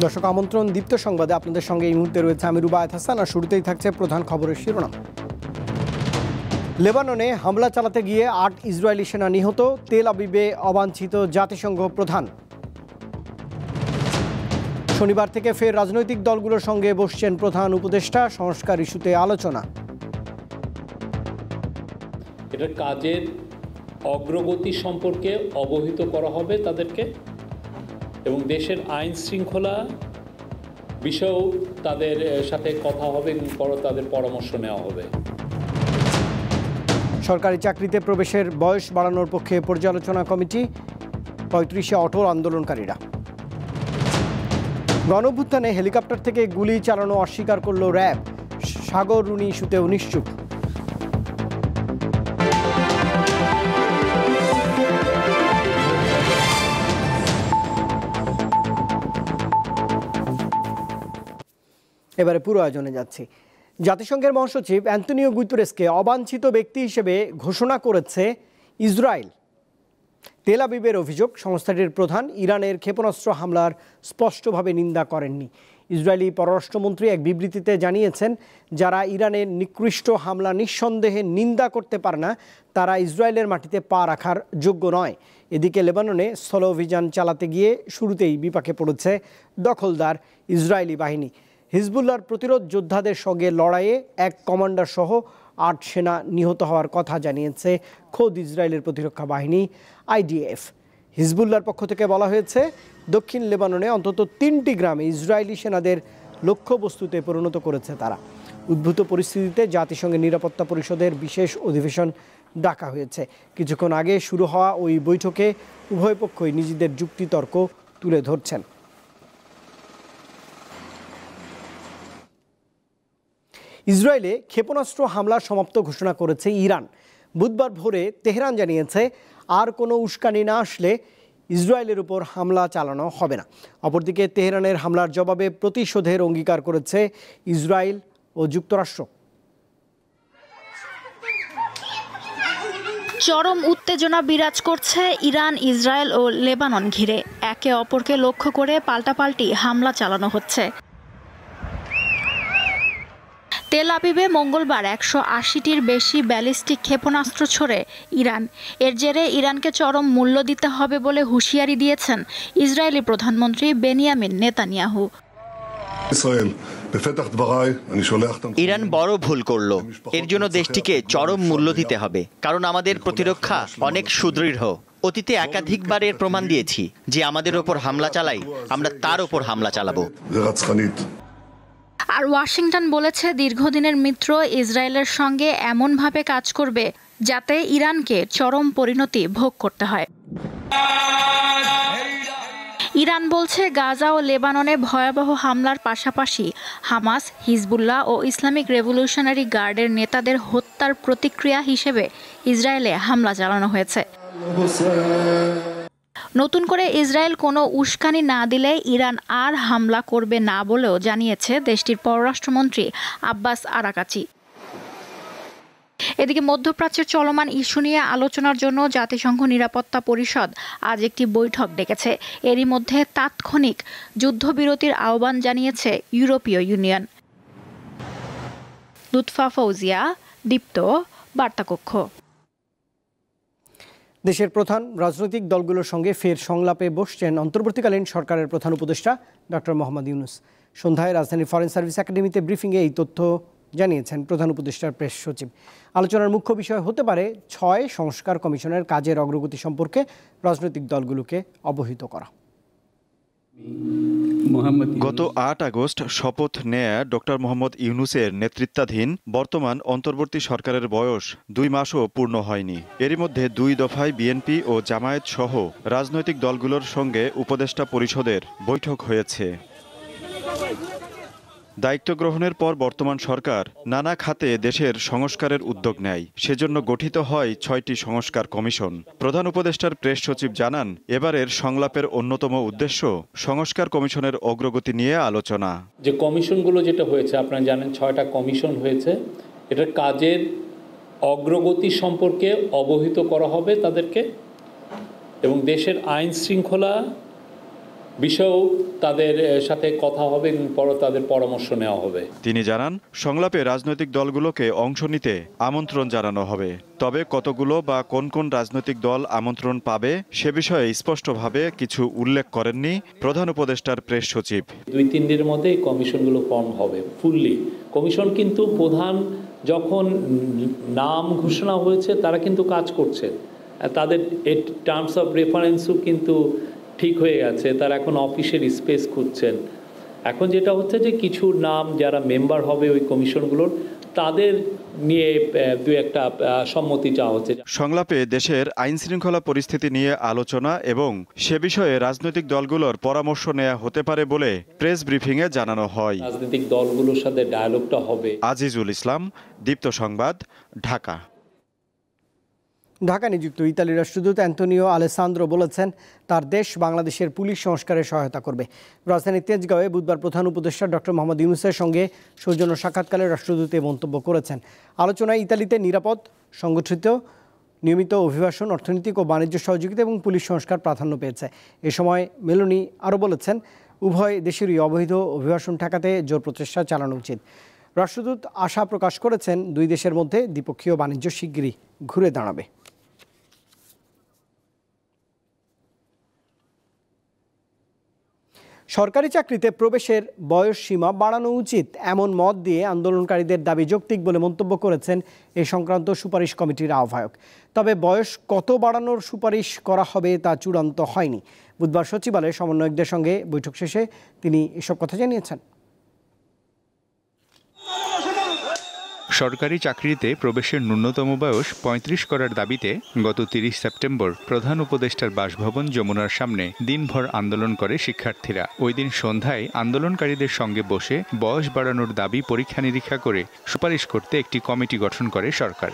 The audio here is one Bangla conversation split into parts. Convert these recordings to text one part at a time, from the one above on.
দর্শক আমন্ত্রণ দীপ্ত সংবাদে আপনাদের সঙ্গে এই মুহূর্তে রয়েছে আমি রুবায়েত হাসান। আর শুরুতেই থাকছে প্রধান খবরের শিরোনাম। লেবাননে হামলা চালাতে গিয়ে ৮ ইসরায়েলি সেনা নিহত, তেল আবিবে অবাঞ্ছিত জাতিসংঘ প্রধান। শনিবার থেকে ফের রাজনৈতিক দলগুলোর সঙ্গে বসছেন প্রধান উপদেষ্টা, সংস্কার ইস্যুতে আলোচনা। এটা কাজের অগ্রগতি সম্পর্কে অবহিত করা হবে তাদেরকে, এবং দেশের আইন শৃঙ্খলা বিষয়েও তাদের সাথে কথা হবে এবং তাদের পরামর্শ নেওয়া হবে। সরকারি চাকরিতে প্রবেশের বয়স বাড়ানোর পক্ষে পর্যালোচনা কমিটি, ৩৫-এ অটল আন্দোলনকারীরা। গণঅভ্যুত্থানে হেলিকপ্টার থেকে গুলি চালানো অস্বীকার করল র্যাব, সাগর রুনি ইস্যুতেও নিশ্চুপ। এবারে পুরো আয়োজনে যাচ্ছি। জাতিসংঘের মহাসচিব অ্যান্তনিও গুতেরেসকে অবাঞ্ছিত ব্যক্তি হিসেবে ঘোষণা করেছে ইসরায়েল। তেল আবিবের অভিযোগ, সংস্থাটির প্রধান ইরানের ক্ষেপণাস্ত্র হামলার স্পষ্টভাবে নিন্দা করেননি। ইসরায়েলি পররাষ্ট্রমন্ত্রী এক বিবৃতিতে জানিয়েছেন, যারা ইরানের নিকৃষ্ট হামলা নিঃসন্দেহে নিন্দা করতে পারে না, তারা ইসরায়েলের মাটিতে পা রাখার যোগ্য নয়। এদিকে লেবাননে স্থল অভিযান চালাতে গিয়ে শুরুতেই বিপাকে পড়েছে দখলদার ইসরায়েলি বাহিনী। হিজবুল্লাহর প্রতিরোধ যোদ্ধাদের সঙ্গে লড়াইয়ে এক কমান্ডার সহ ৮ সেনা নিহত হওয়ার কথা জানিয়েছে খোদ ইসরায়েলের প্রতিরক্ষা বাহিনী IDF। হিজবুল্লাহর পক্ষ থেকে বলা হয়েছে, দক্ষিণ লেবাননে অন্তত ৩টি গ্রামে ইসরায়েলি সেনাদের লক্ষ্যবস্তুতে পরিণত করেছে তারা। উদ্ভূত পরিস্থিতিতে জাতিসংঘের নিরাপত্তা পরিষদের বিশেষ অধিবেশন ডাকা হয়েছে। কিছুক্ষণ আগে শুরু হওয়া ওই বৈঠকে উভয় পক্ষই নিজেদের যুক্তিতর্ক তুলে ধরছেন। ইসরায়েলে ক্ষেপণাস্ত্র হামলার সমাপ্ত ঘোষণা করেছে ইরান। বুধবার ভোরে তেহরান জানিয়েছে, আর কোনো উস্কানি না আসলে ইসরায়েলের উপর হামলা চালানো হবে না। অপরদিকে তেহরানের হামলার জবাবে প্রতিশোধের অঙ্গীকার করেছে ইসরায়েল ও যুক্তরাষ্ট্র। চরম উত্তেজনা বিরাজ করছে ইরান, ইসরায়েল ও লেবানন ঘিরে। একে অপরকে লক্ষ্য করে পাল্টাপাল্টি হামলা চালানো হচ্ছে। তেল আবিবে মঙ্গলবার ১৮০টির বেশি ব্যালিস্টিক ক্ষেপণাস্ত্র ছোড়ে ইরান। এর জেরে ইরানকে চরম মূল্য দিতে হবে বলে হুঁশিয়ারি দিয়েছেন ইসরায়েলি প্রধানমন্ত্রী বেনিয়ামিন নেতানিয়াহু। ইরান বড় ভুল করল, এর জন্য দেশটিকে চরম মূল্য দিতে হবে, কারণ আমাদের প্রতিরক্ষা অনেক সুদৃঢ়। অতীতে একাধিকবার এর প্রমাণ দিয়েছি যে আমাদের ওপর হামলা চালাই, আমরা তার ওপর হামলা চালাবো। আর ওয়াশিংটন বলেছে, দীর্ঘদিনের মিত্র ইসরায়েলের সঙ্গে এমনভাবে কাজ করবে যাতে ইরানকে চরম পরিণতি ভোগ করতে হয়। ইরান বলছে, গাজা ও লেবাননে ভয়াবহ হামলার পাশাপাশি হামাস, হিজবুল্লাহ ও ইসলামিক রেভলিউশনারি গার্ডের নেতাদের হত্যার প্রতিক্রিয়া হিসেবে ইসরায়েলে হামলা চালানো হয়েছে। নতুন করে ইসরায়েল কোনো উস্কানি না দিলে ইরান আর হামলা করবে না বলেও জানিয়েছে দেশটির পররাষ্ট্রমন্ত্রী আব্বাস আরাকাচি। এদিকে মধ্যপ্রাচ্যের চলমান ইস্যু নিয়ে আলোচনার জন্য জাতিসংঘ নিরাপত্তা পরিষদ আজ একটি বৈঠক ডেকেছে। এরই মধ্যে তাৎক্ষণিক যুদ্ধবিরতির আহ্বান জানিয়েছে ইউরোপীয় ইউনিয়ন। লুৎফা ফৌজিয়া, দীপ্ত, বার্তাকক্ষ। দেশের প্রধান রাজনৈতিক দলগুলোর সঙ্গে ফের সংলাপে বসছেন অন্তর্বর্তীকালীন সরকারের প্রধান উপদেষ্টা ডক্টর মোহাম্মদ ইউনূস। সন্ধ্যায় রাজধানীর ফরেন সার্ভিস একাডেমিতে ব্রিফিংয়ে এই তথ্য জানিয়েছেন প্রধান উপদেষ্টার প্রেস সচিব। আলোচনার মুখ্য বিষয় হতে পারে ৬ সংস্কার কমিশনের কাজের অগ্রগতি সম্পর্কে রাজনৈতিক দলগুলোকে অবহিত করা। গত ৮ আগস্ট শপথ নেয়া ডক্টর মোহাম্মদ ইউনূসের নেতৃত্বাধীন বর্তমান অন্তর্বর্তী সরকারের বয়স ২ মাসও পূর্ণ হয়নি। এরই মধ্যে ২ দফায় বিএনপি ও জামায়াত সহ রাজনৈতিক দলগুলোর সঙ্গে উপদেষ্টা পরিষদের বৈঠক হয়েছে। দায়িত্ব গ্রহণের পর বর্তমান সরকার নানা খাতে দেশের সংস্কারের উদ্যোগ নেয়। সেজন্য গঠিত হয় ৬টি সংস্কার কমিশন। প্রধান উপদেষ্টার প্রেস সচিব জানান, এবারের সংলাপের অন্যতম উদ্দেশ্য সংস্কার কমিশনের অগ্রগতি নিয়ে আলোচনা। যে কমিশনগুলো যেটা হয়েছে, আপনারা জানেন ৬টা কমিশন হয়েছে, এটার কাজের অগ্রগতি সম্পর্কে অবহিত করা হবে তাদেরকে, এবং দেশের আইন শৃঙ্খলা বিষয়েও তাদের সাথে কথা হবে এবং তাদের পরামর্শ নেওয়া হবে। তিনি জানান, সংলাপে রাজনৈতিক দলগুলোকে অংশ নিতে আমন্ত্রণ জানানো হবে। তবে কতগুলো বা কোন কোন রাজনৈতিক দল আমন্ত্রণ পাবে সে বিষয়ে স্পষ্টভাবে কিছু উল্লেখ করেননি প্রধান উপদেষ্টার প্রেস সচিব। 2-3 দিনের মধ্যে এই কমিশনগুলো ফর্ম হবে ফুললি। কমিশন কিন্তু প্রধান যখন নাম ঘোষণা হয়েছে তারা কিন্তু কাজ করছে, তাদের টার্মস অফ রেফারেন্সও কিন্তু ঠিক হয়ে গেছে, তারা এখন অফিসের স্পেস খুঁজছেন। এখন যেটা হচ্ছে যে কিছু নাম যারা মেম্বার হবে ওই কমিশনগুলোর তাদের নিয়ে দু একটা সম্মতি চাওয়া হচ্ছে। সংলাপে দেশের আইন শৃঙ্খলা পরিস্থিতি নিয়ে আলোচনা এবং সে বিষয়ে রাজনৈতিক দলগুলোর পরামর্শ নেওয়া হতে পারে বলে প্রেস ব্রিফিংয়ে জানানো হয়। রাজনৈতিক দলগুলোর সাথে ডায়ালগটা হবে। আজিজুল ইসলাম, দীপ্ত সংবাদ, ঢাকা। ঢাকা নিযুক্ত ইতালির রাষ্ট্রদূত অ্যান্তোনিও আলেসান্দ্রো বলেছেন তার দেশ বাংলাদেশের পুলিশ সংস্কারে সহায়তা করবে। রাজধানীর তেজগাঁওয়ে বুধবার প্রধান উপদেষ্টা ডক্টর মোহাম্মদ ইউনূসের সঙ্গে সৌজন্য সাক্ষাৎকালে রাষ্ট্রদূত এই মন্তব্য করেছেন। আলোচনায় ইতালিতে নিরাপদ, সংগঠিত, নিয়মিত অভিবাসন, অর্থনৈতিক ও বাণিজ্য সহযোগিতা এবং পুলিশ সংস্কার প্রাধান্য পেয়েছে। এ সময় মেলোনি আরও বলেছেন, উভয় দেশেরই অবৈধ অভিবাসন ঠেকাতে জোর প্রচেষ্টা চালানো উচিত। রাষ্ট্রদূত আশা প্রকাশ করেছেন দুই দেশের মধ্যে দ্বিপক্ষীয় বাণিজ্য শিগগিরই ঘুরে দাঁড়াবে। সরকারি চাকরিতে প্রবেশের বয়স সীমা বাড়ানো উচিত এমন মত দিয়ে আন্দোলনকারীদের দাবি যৌক্তিক বলে মন্তব্য করেছেন এ সংক্রান্ত সুপারিশ কমিটির আহ্বায়ক। তবে বয়স কত বাড়ানোর সুপারিশ করা হবে তা চূড়ান্ত হয়নি। বুধবার সচিবালয়ে সমন্বয়কদের সঙ্গে বৈঠক শেষে তিনি এসব কথা জানিয়েছেন। সরকারি চাকরিতে প্রবেশের ন্যূনতম বয়স ৩৫ করার দাবিতে গত ৩০ সেপ্টেম্বর প্রধান উপদেষ্টার বাসভবন যমুনার সামনে দিনভর আন্দোলন করে শিক্ষার্থীরা। ওই দিন সন্ধ্যায় আন্দোলনকারীদের সঙ্গে বসে বয়স বাড়ানোর দাবি পরীক্ষা নিরীক্ষা করে সুপারিশ করতে একটি কমিটি গঠন করে সরকার।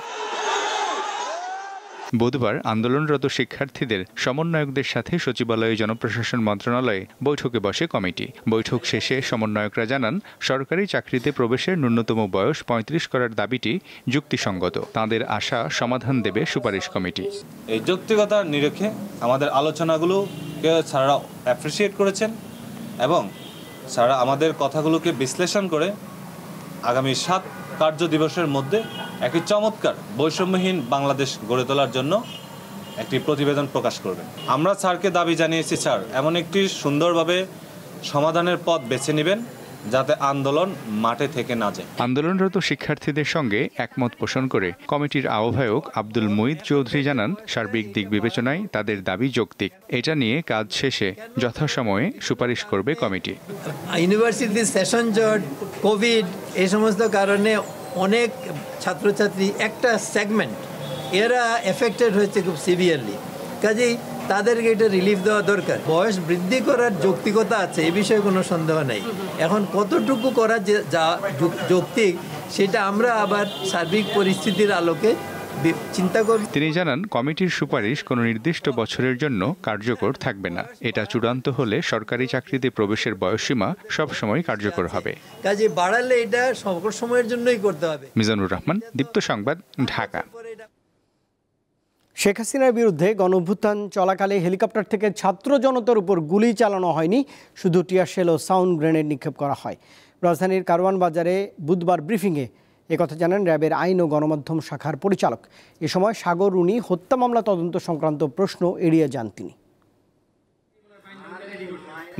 বুধবার আন্দোলনরত শিক্ষার্থীদের সমন্বয়কদের সাথে সচিবালয়ে জনপ্রশাসন মন্ত্রণালয়ে বৈঠকে বসে কমিটি। বৈঠক শেষে সমন্বয়করা জানান, সরকারি চাকরিতে প্রবেশের ন্যূনতম বয়স ৩৫ করার দাবিটি যুক্তিসঙ্গত। তাদের আশা সমাধান দেবে সুপারিশ কমিটি। এই যৌক্তিকতার নিরিখে আমাদের আলোচনাগুলোকে স্যাররা অ্যাপ্রিসিয়েট করেছেন এবং স্যাররা আমাদের কথাগুলোকে বিশ্লেষণ করে আগামী 7 কার্য দিবসের মধ্যে একটি চমৎকার বৈষম্যহীন বাংলাদেশ গড়ে তোলার জন্য একটি প্রতিবেদন প্রকাশ করবেন। আমরা স্যারকে দাবি জানিয়েছি, স্যার এমন একটি সুন্দরভাবে সমাধানের পথ বেছে নেবেন যাতে আন্দোলন মাঠে থেকে না যায়। আন্দোলনরত শিক্ষার্থীদের সঙ্গে একমত পোষণ করে কমিটির আহ্বায়ক আব্দুল মুঈদ চৌধুরী জানান, সার্বিক দিক বিবেচনায় তাদের দাবি যৌক্তিক। এটা নিয়ে কাজ শেষে যথাসময়ে সুপারিশ করবে কমিটি। ইউনিভার্সিটি সেশন জট, কোভিড, এই সমস্ত কারণে অনেক ছাত্রছাত্রী একটা সেগমেন্ট এরা এফেক্টেড হয়েছে খুব সিভিয়ারলি। কাজেই তাদেরকে এটা রিলিফ দেওয়া দরকার। বয়স বৃদ্ধি করার যৌক্তিকতা আছে, এ বিষয়ে কোনো সন্দেহ নেই। এখন কতটুকু করা যা যৌক্তিক সেটা আমরা আবার সার্বিক পরিস্থিতির আলোকে চিন্তা করি। তিনি জানান, কমিটির সুপারিশ কোনো নির্দিষ্ট বছরের জন্য কার্যকর থাকবে না। এটা চূড়ান্ত হলে সরকারি চাকরিতে প্রবেশের বয়সসীমা সবসময় কার্যকর হবে। কাজে বাড়ালে এটা সকল সময়ের জন্যই করতে হবে। মিজানুর রহমান, দীপ্ত সংবাদ, ঢাকা। শেখ হাসিনার বিরুদ্ধে গণঅভ্যুত্থান চলাকালে হেলিকপ্টার থেকে ছাত্র জনতার উপর গুলি চালানো হয়নি, শুধু টিয়ারশেল ও সাউন্ড গ্রেনেড নিক্ষেপ করা হয়। রাজধানীর কারওয়ান বাজারে বুধবার ব্রিফিংয়ে একথা জানান র্যাবের আইন ও গণমাধ্যম শাখার পরিচালক। এ সময় সাগর রুনি হত্যা মামলা তদন্ত সংক্রান্ত প্রশ্ন এড়িয়ে যান তিনি।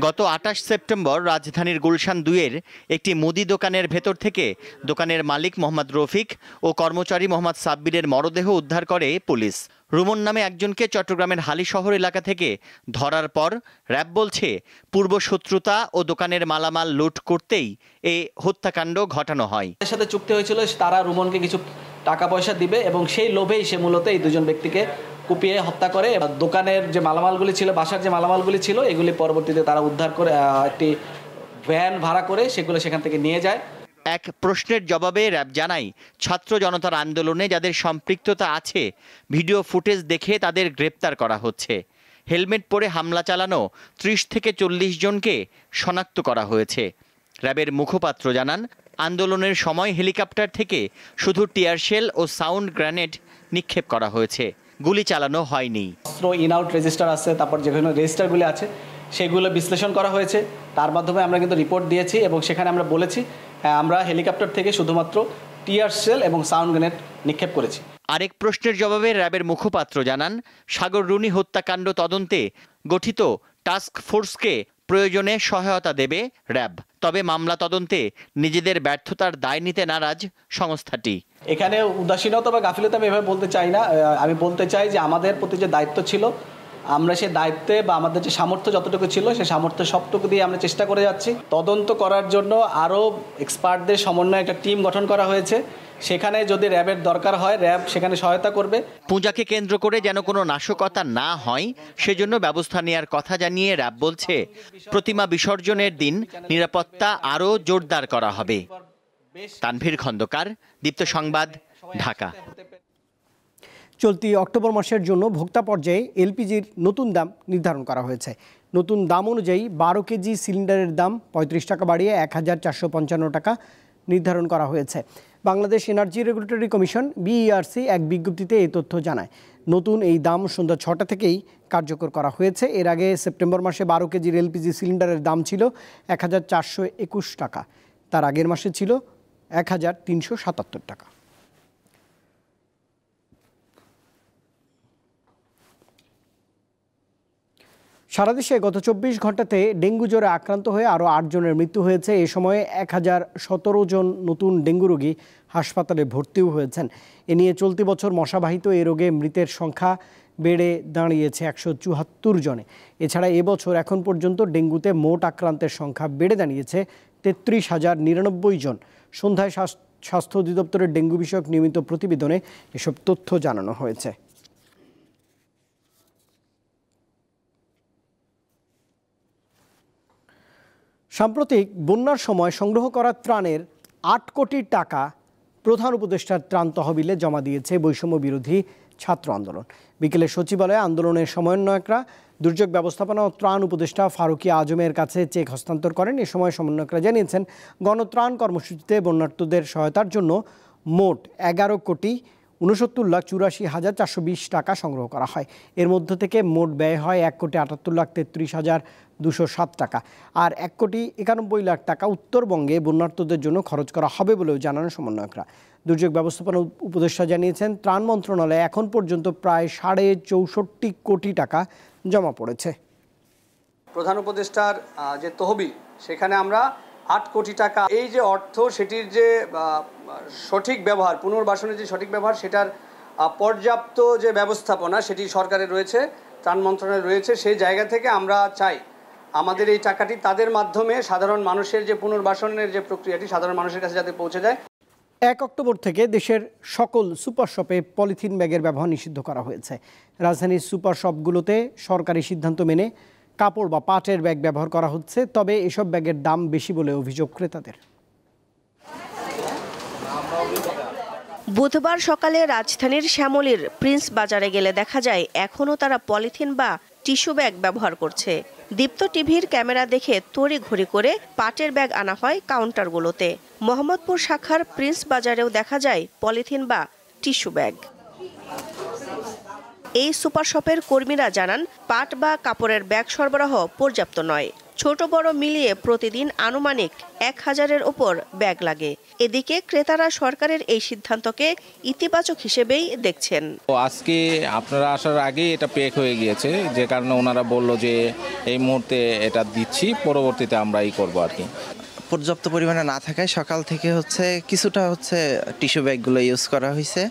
গত ২৮ সেপ্টেম্বর রাজধানীর গুলশান ২-এর একটি মুদি দোকানের ভেতর থেকে দোকানের মালিক মোহাম্মদ রফিক ও কর্মচারী মোহাম্মদ সাব্বিরের মরদেহ উদ্ধার করে পুলিশ। রুমন নামে একজনকে চট্টগ্রামের হালিশহর এলাকা থেকে ধরার পর র্যাব বলছে, পূর্ব শত্রুতা ও দোকানের মালামাল লুট করতেই এই হত্যাকাণ্ড ঘটানো হয়। তাদের সাথে চুক্তি হয়েছিল তারা রুমনকে কিছু টাকা পয়সা দিবে এবং সেই লোভেই সে মূলত এই দুজন ব্যক্তিকে কুপিয়ে হত্যা করে। দোকানের যে মালামালগুলি ছিল, বাসার যে মালামালগুলি ছিল, এগুলি পরবর্তীতে তারা উদ্ধার করে একটি ভ্যান ভাড়া করে সেগুলো সেখান থেকে নিয়ে যায়। এক প্রশ্নের জবাবে র্যাব জানায়, ছাত্র জনতার আন্দোলনে যাদের সম্পৃক্ততা আছে ভিডিও ফুটেজ দেখে তাদের গ্রেপ্তার করা হচ্ছে। হেলমেট পরে হামলা চালানো ৩০ থেকে ৪০ জনকে শনাক্ত করা হয়েছে। র্যাবের মুখপাত্র জানান, আন্দোলনের সময় হেলিকপ্টার থেকে শুধু টিয়ারশেল ও সাউন্ড গ্রেনেড নিক্ষেপ করা হয়েছে, গুলি চালানো হয়নি। অস্ত্র ইন আউট রেজিস্টার আছে, তারপর যেখানে রেজিস্টারগুলি আছে সেগুলো বিশ্লেষণ করা হয়েছে। তার মাধ্যমে আমরা কিন্তু রিপোর্ট দিয়েছি এবং সেখানে আমরা বলেছি আমরা হেলিকপ্টার থেকে শুধুমাত্র টিয়ার সেল এবং সাউন্ড গ্রেনেড নিক্ষেপ করেছি। আরেক প্রশ্নের জবাবে র্যাবের মুখপাত্র জানান, সাগর রুনি হত্যাকাণ্ড তদন্তে গঠিত টাস্ক ফোর্সকে প্রয়োজনে সহায়তা দেবে র্যাব। তবে মামলা তদন্তে নিজেদের ব্যর্থতার দায় নিতে নারাজ সংস্থাটি। এখানে উদাসীনতা বা গাফিলতি আমি এভাবে বলতে চাই না। আমি বলতে চাই যে আমাদের প্রতি যে দায়িত্ব ছিল, আমরা সেই দায়িত্বে বা আমাদের যে সামর্থ্য যতটুকু ছিল সেই সামর্থ্য সবটুকু দিয়ে আমরা চেষ্টা করে যাচ্ছি। তদন্ত করার জন্য আরও এক্সপার্টদের সমন্বয়ে একটা টিম গঠন করা হয়েছে। সেখানে যদি র্যাবের দরকার হয় র্যাব সেখানে সহায়তা করবে। পূজাকে কেন্দ্র করে যেন কোনো নাশকতা না হয় সেজন্য ব্যবস্থা নেওয়ার কথা জানিয়ে র্যাব বলছে, প্রতিমা বিসর্জনের দিন নিরাপত্তা আরও জোরদার করা হবে। তানভীর খন্দকার, দীপ্ত সংবাদ, ঢাকা। চলতি অক্টোবর মাসের জন্য ভোক্তা পর্যায়ে এলপিজির নতুন দাম নির্ধারণ করা হয়েছে। নতুন দাম অনুযায়ী 12 কেজি সিলিন্ডারের দাম 35 টাকা বাড়িয়ে 1455 টাকা নির্ধারণ করা হয়েছে। Bangladesh energy regulatory commission BERC এক বিজ্ঞপ্তিতে এই তথ্য জানায়। নতুন এই দাম সন্ধ্যা 6টা থেকেই কার্যকর করা হয়েছে। এর আগে সেপ্টেম্বর মাসে 12 কেজির এলপিজি সিলিন্ডারের দাম ছিল 1421 টাকা। তার আগের মাসে ছিল 1377 টাকা। সারা দেশে গত 24 ঘন্টাতে ডেঙ্গু জ্বরে আক্রান্ত হয়ে আরও 8 জনের মৃত্যু হয়েছে। এ সময়ে 1017 জন নতুন ডেঙ্গু রোগী হাসপাতালে ভর্তিও হয়েছেন। এ নিয়ে চলতি বছর মশাবাহিত এই রোগে মৃতের সংখ্যা বেড়ে দাঁড়িয়েছে 174 জনে। এছাড়া এবছর এখন পর্যন্ত ডেঙ্গুতে মোট আক্রান্তের সংখ্যা বেড়ে দাঁড়িয়েছে 33,099 জন। সন্ধ্যায় স্বাস্থ্য অধিদপ্তরের ডেঙ্গু বিষয়ক নিয়মিত প্রতিবেদনে এসব তথ্য জানানো হয়েছে। সাম্প্রতিক বন্যার সময় সংগ্রহ করা ত্রাণের 8 কোটি টাকা প্রধান উপদেষ্টার ত্রাণ তহবিলে জমা দিয়েছে বৈষম্য বিরোধী ছাত্র আন্দোলন। বিকেলে সচিবালয়ে আন্দোলনের সমন্বয়করা দুর্যোগ ব্যবস্থাপনা ও ত্রাণ উপদেষ্টা ফারুকি আজমের কাছে চেক হস্তান্তর করেন। এ সময় সমন্বয়করা জানিয়েছেন, গণত্রাণ কর্মসূচিতে বন্যার্তদের সহায়তার জন্য মোট 11,69,84,420 টাকা সংগ্রহ করা হয়। এর মধ্য থেকে মোট ব্যয় হয় 1,33,3207 টাকা। আর 1,91,00,000 টাকা উত্তরবঙ্গে বন্যার্তদের জন্য খরচ করা হবে বলেও জানান সমন্বয়করা। দুর্যোগ ব্যবস্থাপনা উপদেষ্টা জানিয়েছেন, ত্রাণ মন্ত্রণালয়ে এখন পর্যন্ত প্রায় 64.5 কোটি টাকা জমা পড়েছে। প্রধান উপদেষ্টার যে তহবিল, সেখানে আমরা 8 কোটি টাকা, এই যে অর্থ সেটির যে সঠিক ব্যবহার, পুনর্বাসনের যে সঠিক ব্যবহার, সেটার পর্যাপ্ত যে ব্যবস্থাপনা সেটি সরকারের রয়েছে, ত্রাণ মন্ত্রণালয়ে রয়েছে। সেই জায়গা থেকে আমরা চাই আমাদের এই টাকাটি তাদের মাধ্যমে সাধারণ মানুষের যে পুনর্বাসনের যে প্রক্রিয়াটি সাধারণ মানুষের কাছে যাতে পৌঁছে যায়। 1 অক্টোবর থেকে দেশের সকল সুপার শপে পলিথিন ব্যাগের ব্যবহার নিষিদ্ধ করা হয়েছে। রাজধানীর সুপার শপগুলোতে সরকারি সিদ্ধান্ত মেনে কাপড় বা পাটের ব্যাগ ব্যবহার করা হচ্ছে। তবে এসব ব্যাগের দাম বেশি বলে অভিযোগ ক্রেতাদের। বুধবার সকালে রাজধানীর শ্যামলীর প্রিন্স বাজারে গেলে দেখা যায় এখনও তারা পলিথিন বা টিস্যু ব্যাগ ব্যবহার করছে। দীপ্ত টিভির ক্যামেরা দেখে তড়িঘড়ি করে পাটের ব্যাগ আনা হয় কাউন্টারগুলোতে। মোহাম্মদপুর শাখার প্রিন্স বাজারেও দেখা যায় পলিথিন বা টিস্যু ব্যাগ। এই সুপার শপের কর্মীরা জানান, পাট বা কাপড়ের ব্যাগ সরবরাহ পর্যাপ্ত নয়। ছোট বড় মিলিয়ে প্রতিদিন আনুমানিক 1000-এর ওপর ব্যাগ লাগে। এদিকে ক্রেতারা সরকারের এই সিদ্ধান্তকে ইতিবাচক হিসেবেই দেখছেন। আজকে আপনারা আসার আগে এটা পেক হয়ে গিয়েছে, যে কারণে ওনারা বলল যে এই মুহূর্তে এটা দিচ্ছি, পরবর্তীতে আমরা করবো আর কি। পর্যাপ্ত পরিমাণে না থাকায় সকাল থেকে কিছুটা টিস্যু ব্যাগগুলো ইউজ করা হয়েছে।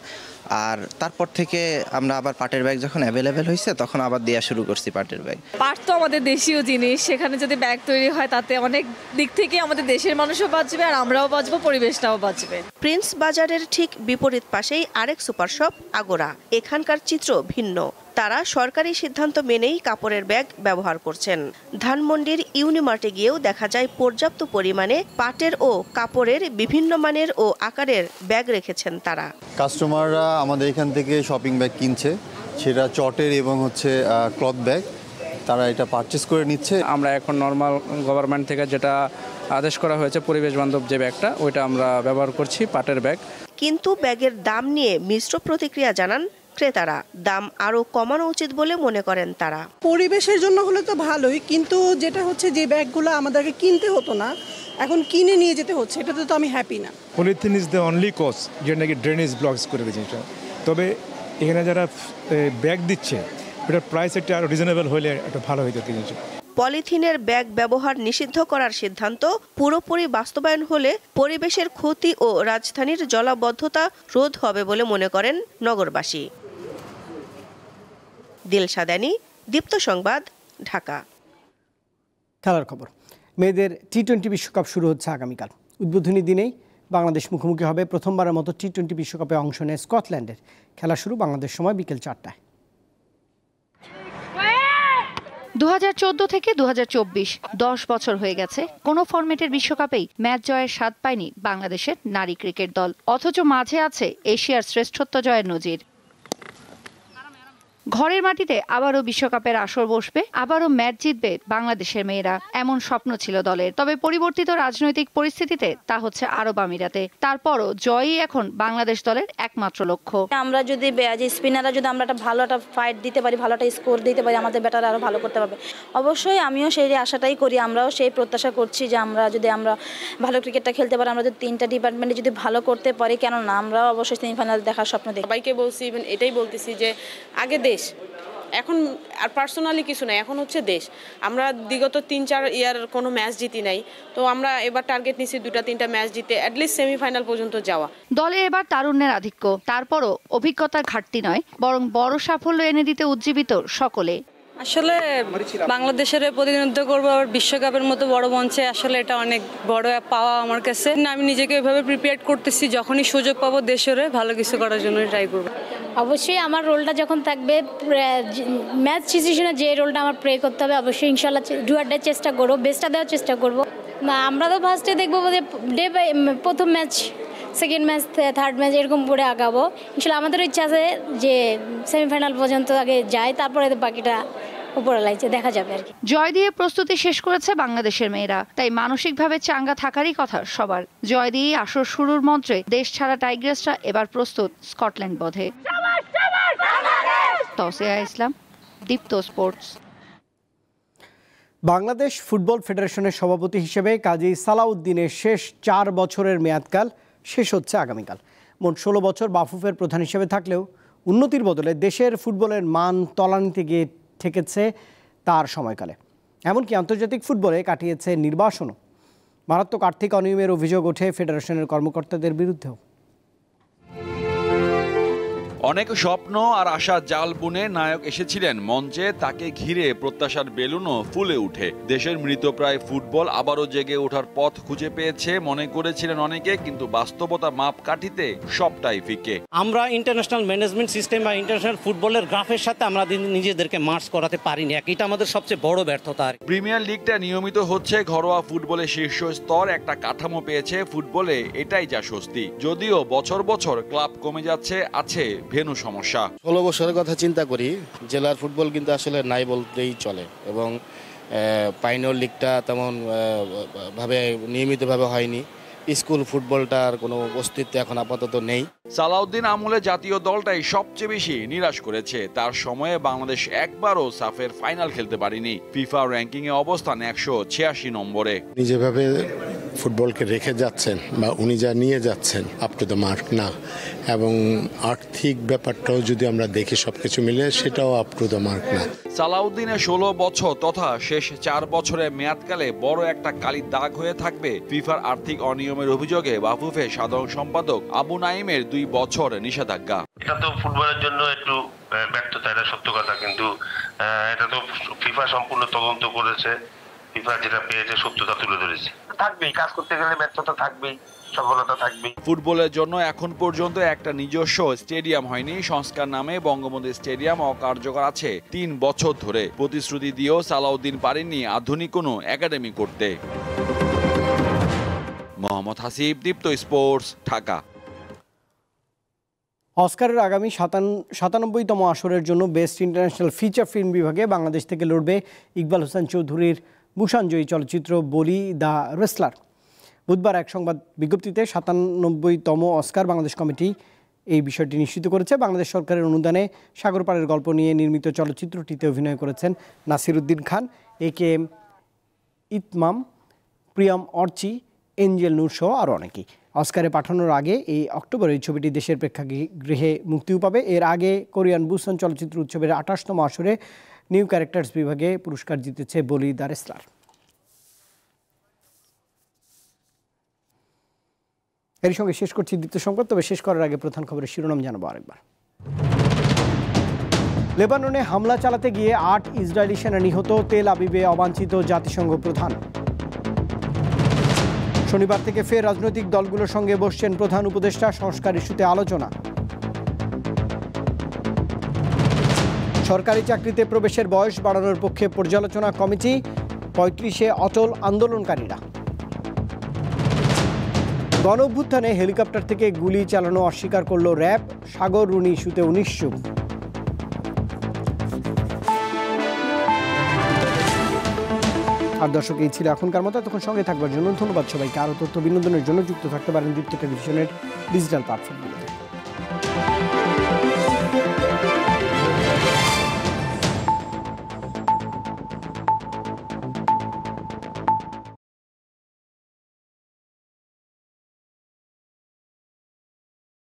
আর তারপর থেকে আমরা আবার পাটের ব্যাগ যখন অ্যাভেলেবেল হয়েছে তখন আবার দেওয়া শুরু করছি পাটের ব্যাগ। পাট তো আমাদের দেশীয় জিনিস, সেখানে যদি ব্যাগ তৈরি হয় তাতে অনেক দিক থেকে আমাদের দেশের মানুষও বাঁচবে আর আমরাও বাঁচবো, পরিবেশটাও বাঁচবে। প্রিন্স বাজারের ঠিক বিপরীত পাশেই আরেক সুপার শপ আগোরা। এখানকার চিত্র ভিন্ন। তারা সরকারি সিদ্ধান্ত মেনেই কাপড়ের ব্যাগ ব্যবহার করছেন। ধানমন্ডির ইউনিমার্টে গিয়েও দেখা যায় পর্যাপ্ত পরিমাণে পাটের ও কাপড়ের বিভিন্ন মানের ও আকারের ব্যাগ রেখেছেন তারা। কাস্টমাররা আমাদের এখান থেকে শপিং ব্যাগ কিনছে, সেটা চটের এবং ক্লথ ব্যাগ, তারা এটা পারচেস করে নিচ্ছে। আমরা এখন নর্মাল গভর্নমেন্ট থেকে যেটা আদেশ করা হয়েছে পরিবেশ বান্ধব যে ব্যাগটা, ওইটা আমরা ব্যবহার করছি, পাটের ব্যাগ। কিন্তু ব্যাগের দাম নিয়ে মিশ্র প্রতিক্রিয়া জানান ক্রেতারা। দাম আরও কমানো উচিত বলে মনে করেন তারা। পরিবেশের জন্য হলে তো ভালোই, কিন্তু যেটা হচ্ছে যে ব্যাগগুলো আমাদেরকে কিনতে হতো না, এখন কিনে নিয়ে যেতে হচ্ছে, এটাতে তো আমি হ্যাপি না। Polythene is the only cause যেটা নাকি ড্রেনেজ ব্লকস করে দিয়েছে। তবে এখানে যারা ব্যাগ দিচ্ছে এটার প্রাইস একটা আরও রিজনেবল হলে একটা ভালো হইতো জিনিস। পলিথিনের ব্যাগ ব্যবহার নিষিদ্ধ করার সিদ্ধান্ত পুরোপুরি বাস্তবায়ন হলে পরিবেশের ক্ষতি ও রাজধানীর জলাবদ্ধতা রোধ হবে বলে মনে করেন নগরবাসী। দিলশাদানি, দীপ্ত সংবাদ, ঢাকা। খেলার খবর। মেয়েদের টি-20 বিশ্বকাপ শুরু হচ্ছে আগামীকাল। উদ্বোধনী দিনেই বাংলাদেশ মুখোমুখি হবে প্রথমবারের মতো টি-20 বিশ্বকাপে অংশ নেয় স্কটল্যান্ডের। খেলা শুরু বাংলাদেশ সময় বিকেল 4টায়। 2014 থেকে 2024 10 বছর হয়ে গেছে কোনো ফরম্যাটের বিশ্বকাপেই ম্যাচ জয়ের স্বাদ পায়নি বাংলাদেশের নারী ক্রিকেট দল, অথচ মাঝে আছে এশিয়ার শ্রেষ্ঠত্ব জয়ের নজির। ঘরের মাটিতে আবারও বিশ্বকাপের আসর বসবে, আবারও ম্যাচ জিতবে বাংলাদেশের মেয়েরা, এমন স্বপ্ন ছিল দলের। তবে পরিবর্তিত রাজনৈতিক পরিস্থিতিতে তা হচ্ছে আরব আমিরাতে। তারপরও জয়ই এখন বাংলাদেশ দলের একমাত্র লক্ষ্য। আমরা যদি স্পিনাররা যদি আমরা একটা ভালো একটা ফাইট দিতে পারি, ভালো একটা স্কোর দিতে পারি, আমাদের ব্যাটাররা আরো ভালো করতে পারবে। অবশ্যই আমিও সেই আশাটাই করি, আমরাও সেই প্রত্যাশা করছি যে আমরা ভালো ক্রিকেটটা খেলতে পারি, আমরা যদি 3টা ডিপার্টমেন্টে যদি ভালো করতে পারি, কেন না আমরাও অবশ্যই সেমিফাইনাল দেখার স্বপ্ন দেখি। সবাইকে বলছি, ইভেন এটাই বলতেছি যে আগে দেশ, এখন আর পার্সোনালি কিছু নাই, এখন হচ্ছে দেশ। আমরা বিগত 3-4 ইয়ার কোনো ম্যাচ জিতি নাই, তো আমরা এবার টার্গেট নিচ্ছি 2-3টা ম্যাচ জিতে অ্যাটলিস্ট সেমিফাইনাল পর্যন্ত যাওয়া। দলে এবার তারুণ্যের আধিক্য, তারপরও অভিজ্ঞতার ঘাটতি নয়, বরং বড় সাফল্য এনে দিতে উজ্জীবিত সকলে। আসলে বাংলাদেশের প্রতিনিধিত্ব করবো আবার বিশ্বকাপের মতো বড় মঞ্চে, আসলে এটা অনেক বড় পাওয়া আমার কাছে। আমি নিজেকে এভাবে প্রিপেয়ার করতেছি, যখনই সুযোগ পাবো দেশের ভালো কিছু করার জন্য ট্রাই করবো। অবশ্যই আমার রোলটা যখন থাকবে ম্যাচ সিচুয়েশনে যে রোলটা আমার প্লে করতে হবে, অবশ্যই ইনশাল্লাহ ডুয়ারটার চেষ্টা করবো, বেস্টটা দেওয়ার চেষ্টা করবো। আমরা তো ফার্স্টে দেখবো যে ডে বাই প্রথম match, second match, third match এরকম করে আগাবো ইনশাল্লাহ। আমাদেরও ইচ্ছা আছে যে সেমিফাইনাল পর্যন্ত আগে যাই, তারপরে বাকিটা উপরে লাগছে দেখা যাবে আর কি। জয় দিয়ে প্রস্তুতি শেষ করেছে বাংলাদেশের মেয়েরা, তাই মানসিকভাবে চাঙ্গা থাকারই কথা সবার। জয় দিয়েই আসর শুরুর মন্ত্রে দেশ ছাড়া টাইগ্রেসরা এবার প্রস্তুত স্কটল্যান্ড বধে। তৌসিয়া ইসলাম, দীপ্ত স্পোর্টস। বাংলাদেশ ফুটবল ফেডারেশনের সভাপতি হিসেবে কাজী সালাউদ্দিনের শেষ 4 বছরের মেয়াদকাল শেষ হচ্ছে আগামীকাল। মোট 16 বছর বাফুফের প্রধান হিসেবে থাকলেও উন্নতির বদলে দেশের ফুটবলের মান তলানিতে গিয়ে ঠেকেছে তার সময়কালে। এমনকি আন্তর্জাতিক ফুটবলে কাটিয়েছে নির্বাসনও। মারাত্মক আর্থিক অনিয়মের অভিযোগ ওঠে ফেডারেশনের কর্মকর্তাদের বিরুদ্ধেও। অনেক স্বপ্ন আর আশার জাল বুনে নায়ক এসেছিলেন মঞ্চে, তাকে ঘিরে প্রত্যাশার বেলুনও ফুলে উঠে। দেশের মৃতপ্রায় ফুটবল আবারও জেগে ওঠার পথ খুঁজে পেয়েছে মনে করেছিলেন অনেকে, কিন্তু বাস্তবতা মাপকাঠিতে সবটাই ফিকে। আমরা ইন্টারন্যাশনাল ম্যানেজমেন্ট সিস্টেম বা ইন্টারন্যাশনাল ফুটবলের গ্রাফের সাথে আমরা নিজেদেরকে মার্চ করাতে পারিনি, এটা আমাদের সবচেয়ে বড় ব্যর্থতা। প্রিমিয়ার লিগটা নিয়মিত হচ্ছে, ঘরোয়া ফুটবলের শীর্ষ স্তর একটা কাঠামো পেয়েছে ফুটবলে, এটাই যা স্বস্তি। যদিও বছর বছর ক্লাব কমে যাচ্ছে, আছে ভেন্যু সমস্যা। 16 বছরের কথা চিন্তা করি, জেলার ফুটবল কিন্তু আসলে নাই বলতেই চলে, এবং পাইনিয়র লিগটা তেমন ভাবে নিয়মিতভাবে হয়নি। স্কুল ফুটবলটার কোনো অস্তিত্ব এখন আপাতত নেই। সালাউদ্দিন আমলে জাতীয় দলটাই সবচেয়ে বেশি নিরাশ করেছে। তার সময়ে বাংলাদেশ একবারও সাফের ফাইনাল খেলতে পারেনি। ফিফা র্যাঙ্কিং এ অবস্থান 186 নম্বরে। যেভাবে ফুটবলকে রেখে যাচ্ছেন বা উনি যা নিয়ে যাচ্ছেন আপ টু দ্য মার্ক না, এবং আর্থিক ব্যাপারটাও যদি আমরা দেখি সবকিছু মিলে সেটাও আপ টু দ্য মার্ক না। সালাউদ্দিনের 16 বছর তথা শেষ 4 বছরের মেয়াদকালে বড় একটা কালির দাগ হয়ে থাকবে ফিফার আর্থিক অনিয়মের অভিযোগে বাফুফে সাধারণ সম্পাদক আবু নাইমের 2 বছর নিষেধাজ্ঞা। এটা তো ফুটবলের জন্য একটু ব্যর্থতা, এটা সত্য কথা, কিন্তু এটা তো ফিফা সম্পূর্ণ তদন্ত করেছে, ফিফা যেটা পেয়েছে সত্যতা তুলে ধরেছে। থাকবেই, কাজ করতে গেলে ব্যর্থতা থাকবেই, সফলতা থাকবেই। ফুটবলের জন্য এখন পর্যন্ত একটা নিজস্ব স্টেডিয়াম হয়নি। সংস্কার নামে বঙ্গবন্ধু স্টেডিয়াম অকার্যকর আছে 3 বছর ধরে। প্রতিশ্রুতি দিয়েও সালাউদ্দিন পারেননি আধুনিক কোনো একাডেমি করতে। মোহাম্মদ হাসিব, দীপ্ত স্পোর্টস, ঢাকা। অস্কারের আগামী 97তম আসরের জন্য বেস্ট ইন্টারন্যাশনাল ফিচার ফিল্ম বিভাগে বাংলাদেশ থেকে লড়বে ইকবাল হোসেন চৌধুরীর বুসানজয়ী চলচ্চিত্র বলি দ্য রেসলার। বুধবার এক সংবাদ বিজ্ঞপ্তিতে 97তম অস্কার বাংলাদেশ কমিটি এই বিষয়টি নিশ্চিত করেছে। বাংলাদেশ সরকারের অনুদানে সাগরপাড়ের গল্প নিয়ে নির্মিত চলচ্চিত্রটিতে অভিনয় করেছেন নাসিরুদ্দিন খান, AKM ইতমাম, প্রিয়াম অর্চি, এঞ্জেল নূর সহ আরও অনেকেই। অস্কারে পাঠানোর আগে এই অক্টোবরে এই ছবিটি দেশের প্রেক্ষাগৃহে মুক্তিও পাবে। এর আগে কোরিয়ান বুসান চলচ্চিত্র উৎসবের 28তম আসরে নিউ ক্যারেক্টার্স বিভাগে পুরস্কার জিতেছে বলি দ্য রেসলার। এর সঙ্গে শেষ করছি দ্বিতীয় সংবাদ, তবে শেষ করার আগে প্রধান খবরের শিরোনাম জানাবো আরেকবার। লেবাননে হামলা চালাতে গিয়ে 8 ইসরায়েলি সেনা নিহত, তেল আবিবে অবাঞ্ছিত জাতিসংঘ প্রধান। শনিবার থেকে ফের রাজনৈতিক দলগুলোর সঙ্গে বসছেন প্রধান উপদেষ্টা, সংস্কার ইস্যুতে আলোচনা। সরকারি চাকরিতে প্রবেশের বয়স বাড়ানোর পক্ষে পর্যালোচনা কমিটি, 35-এ অটল আন্দোলনকারীরা। গণঅভ্যুত্থানে হেলিকপ্টার থেকে গুলি চালানো অস্বীকার করল র্যাব, সাগর রুনি ইস্যুতে 19 চুপ। আর দর্শক, এই ছিল এখনকার মতো। তখন সঙ্গে থাকবার জন্য ধন্যবাদ সবাইকে। আরও তথ্য বিনোদনের জন্য যুক্ত থাকতে পারেন দীপ্ত টেলিভিশনের ডিজিটাল প্ল্যাটফর্মগুলোতে।